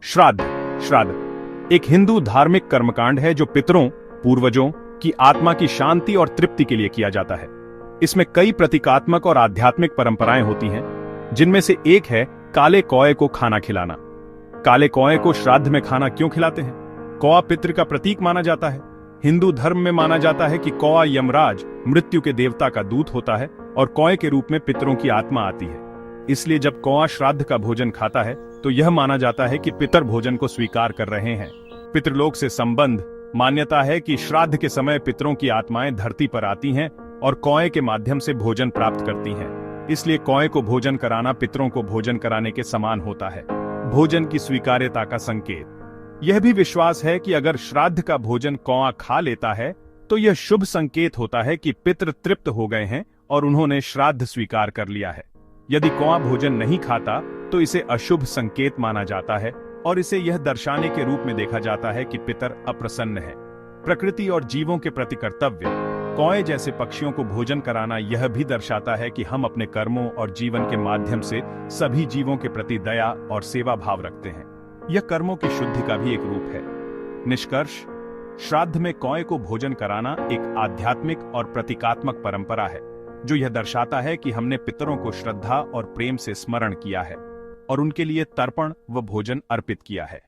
श्राद्ध श्राद्ध एक हिंदू धार्मिक कर्मकांड है जो पितरों पूर्वजों की आत्मा की शांति और तृप्ति के लिए किया जाता है। इसमें कई प्रतीकात्मक और आध्यात्मिक परंपराएं होती हैं, जिनमें से एक है काले कौए को खाना खिलाना। काले कौए को श्राद्ध में खाना क्यों खिलाते हैं? कौआ पितृ का प्रतीक माना जाता है। हिंदू धर्म में माना जाता है कि कौआ यमराज मृत्यु के देवता का दूत होता है और कौए के रूप में पितरों की आत्मा आती है। इसलिए जब कौआ श्राद्ध का भोजन खाता है तो यह माना जाता है कि पितर भोजन को स्वीकार कर रहे हैं। पितृलोक से संबंध मान्यता है कि श्राद्ध के समय पितरों की आत्माएं धरती पर आती हैं और कौए के माध्यम से भोजन प्राप्त करती हैं। इसलिए कौए को भोजन कराना पितरों को भोजन कराने के समान होता है, भोजन की स्वीकार्यता का संकेत। यह भी विश्वास है कि अगर श्राद्ध का भोजन कौआ खा लेता है तो यह शुभ संकेत होता है कि पितृ तृप्त हो गए हैं और उन्होंने श्राद्ध स्वीकार कर लिया है। यदि कौआ भोजन नहीं खाता तो इसे अशुभ संकेत माना जाता है और इसे यह दर्शाने के रूप में देखा जाता है कि पितर अप्रसन्न है। प्रकृति और जीवों के प्रति कर्तव्य, कौए जैसे पक्षियों को भोजन कराना यह भी दर्शाता है कि हम अपने कर्मों और जीवन के माध्यम से सभी जीवों के प्रति दया और सेवा भाव रखते हैं। यह कर्मों की शुद्धि का भी एक रूप है। निष्कर्ष, श्राद्ध में कौए को भोजन कराना एक आध्यात्मिक और प्रतीकात्मक परंपरा है जो यह दर्शाता है कि हमने पितरों को श्रद्धा और प्रेम से स्मरण किया है और उनके लिए तर्पण व भोजन अर्पित किया है।